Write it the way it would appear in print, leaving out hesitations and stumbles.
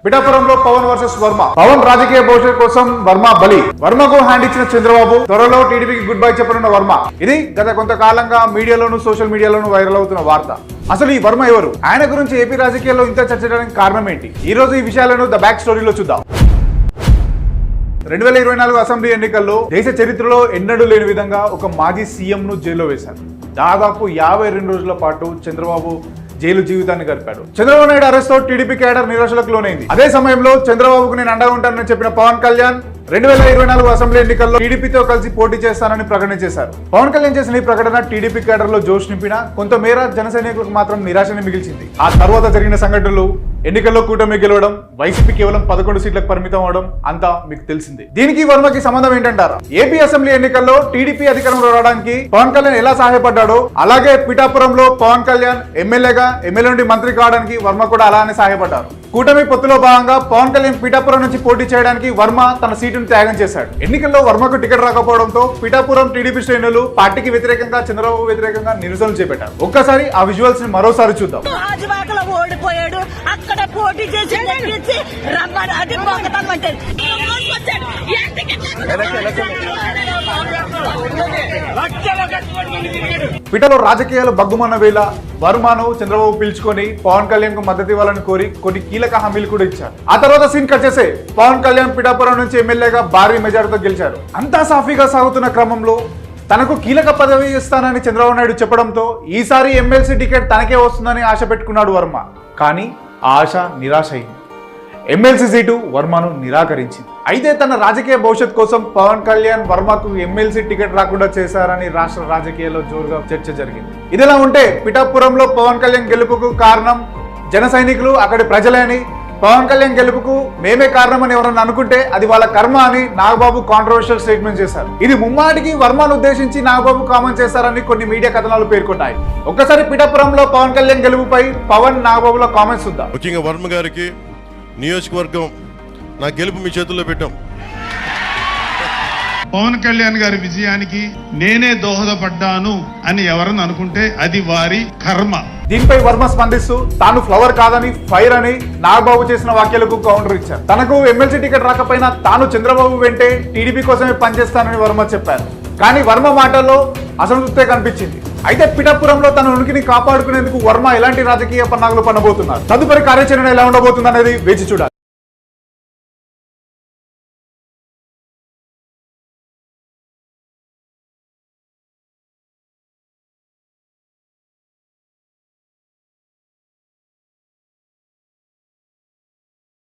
పిఠాపురంలో పవన్ వర్సెస్ వర్మ. పవన్ రాజకీయ భవిష్యత్ కోసం వర్మ బలి. వర్మకు హ్యాండ్ ఇచ్చిన చంద్రబాబు, త్వరలో టీడీపీకి గుడ్ బై చెప్పనున్న వర్మ. ఇది గత కొంతకాలంగా మీడియాలోను సోషల్ మీడియాలోనూ వైరల్ అవుతున్న వార్త. అసలు ఈ వర్మ ఎవరు? ఆయన గురించి ఏపీ రాజకీయాల్లో ఇంత చర్చ చేయడానికి కారణం ఏంటి? ఈ రోజు ఈ విషయాలను ద బ్యాక్ స్టోరీలో చూద్దాం. 2024 అసెంబ్లీ ఎన్నికల్లో దేశ చరిత్రలో ఎన్నడూ లేని విధంగా ఒక మాజీ సీఎం ను జైల్లో వేశారు. దాదాపు 52 రోజుల పాటు చంద్రబాబు జైలు జీవితాన్ని గడిపాడు. చంద్రబాబు నాయుడు అరెస్ట్ తో టీడీపీ కేడర్ నిరాశలకు లోనైంది. అదే సమయంలో చంద్రబాబుకు నేను అండగా ఉంటానని చెప్పిన పవన్ కళ్యాణ్ 2024 అసెంబ్లీ ఎన్నికల్లో టీడీపీతో కలిసి పోటీ చేస్తానని ప్రకటన చేశారు. పవన్ కళ్యాణ్ చేసిన ఈ ప్రకటన టీడీపీ కేడర్ లో జోష్ నింపినా కొంతమేర జన సైనికులకు మాత్రం నిరాశని మిగిల్చింది. ఆ తర్వాత జరిగిన సంఘటనలు, ఎన్నికల్లో కూటమి గెలవడం, వైసీపీ కేవలం 11 సీట్లకు పరిమితం అవడం అంతా మీకు తెలిసింది. దీనికి వర్మకి సంబంధం ఏంటంటారా? ఏపీ అసెంబ్లీ ఎన్నికల్లో టీడీపీ అధికారంలో రావడానికి పవన్ కళ్యాణ్ ఎలా సహాయపడ్డాడో, అలాగే పిఠాపురంలో పవన్ కళ్యాణ్ ఎమ్మెల్యే నుండి మంత్రి కావడానికి వర్మ కూడా అలానే సహాయపడ్డారు. కూటమి పొత్తులో భాగంగా పవన్ కళ్యాణ్ పిఠాపురం నుంచి పోటీ చేయడానికి వర్మ తన సీటును త్యాగం చేశాడు. ఎన్నికల్లో వర్మకు టికెట్ రాకపోవడంతో పిఠాపురం టీడీపీ శ్రేణులు పార్టీకి వ్యతిరేకంగా, చంద్రబాబు వ్యతిరేకంగా నిరసనలు చేపట్టారు. ఒక్కసారి ఆ విజువల్స్ ని మరోసారి చూద్దాం. ఓడిపోయాడు, అక్కడ పోటీ చేసి అది పిఠలో రాజకీయాలు బగ్గుమన్న వేళ వర్మను చంద్రబాబు పిలుచుకొని పవన్ కళ్యాణ్ కు మద్దతు ఇవ్వాలని కోరి కొన్ని కీలక హామీలు కూడా ఇచ్చారు. ఆ తర్వాత సీన్ కట్ చేసే పవన్ కళ్యాణ్ పిఠాపురం నుంచి ఎమ్మెల్యేగా భారీ మెజారిటీతో గెలిచారు. అంతా సాఫీగా సాగుతున్న క్రమంలో తనకు కీలక పదవి ఇస్తానని చంద్రబాబు నాయుడు చెప్పడంతో ఈసారి ఎమ్మెల్సీ టికెట్ తనకే వస్తుందని ఆశ పెట్టుకున్నాడు వర్మ. కానీ ఆ ఆశ నిరాశ అయింది. ఎమ్మెల్సీ సీటు వర్మను నిరాకరించింది. అయితే తన రాజకీయ భవిష్యత్ కోసం పవన్ కళ్యాణ్ వర్మకు ఎమ్మెల్సీ టికెట్ రాకుండా చేశారని రాష్ట్ర రాజకీయాల్లో జోరుగా చర్చ జరిగింది. ఇదిలా ఉంటే పిఠాపురంలో పవన్ కళ్యాణ్ గెలుపుకు కారణం జన సైనికులు, అక్కడి ప్రజలే అని, పవన్ కళ్యాణ్ గెలుపుకు మేమే కారణమని ఎవరన్నా అనుకుంటే అది వాళ్ళ కర్మ అని నాగబాబు కాంట్రవర్షియల్ స్టేట్మెంట్ చేశారు. ఇది ముమ్మాటికి వర్మను ఉద్దేశించి నాగబాబు కామెంట్ చేశారని కొన్ని మీడియా కథనాలు పేర్కొన్నాయి. ఒక్కసారి పిఠాపురంలో పవన్ కళ్యాణ్ గెలుపుపై పవన్ నాగబాబులో కామెంట్స్ చూద్దాం. ముఖ్యంగా వర్మ గారికి, నియోజకవర్గం నా గెలుపు మీ చేతుల్లో పెట్టాం. పవన్ కళ్యాణ్ గారి విజయానికి నేనే దోహదపడ్డాను అని ఎవరన్నా అనుకుంటే అది వారి కర్మ. దీనిపై వర్మ స్పందిస్తూ తాను ఫ్లవర్ కాదని ఫైర్ అని నాగబాబు చేసిన వ్యాఖ్యలకు కౌంటర్ ఇచ్చారు. తనకు ఎమ్మెల్సీ టికెట్ రాకపోయినా తాను చంద్రబాబు వెంటే టీడీపీ కోసమే పనిచేస్తానని వర్మ చెప్పారు. కానీ వర్మ మాటల్లో అసంతృప్తే కనిపించింది. అయితే పిఠాపురంలో తన ఉనికిని కాపాడుకునేందుకు వర్మ ఎలాంటి రాజకీయ పన్నాగులు పన్నబోతున్నారు, తదుపరి కార్యాచరణ ఎలా ఉండబోతుంది అనేది వేచి చూడాలి.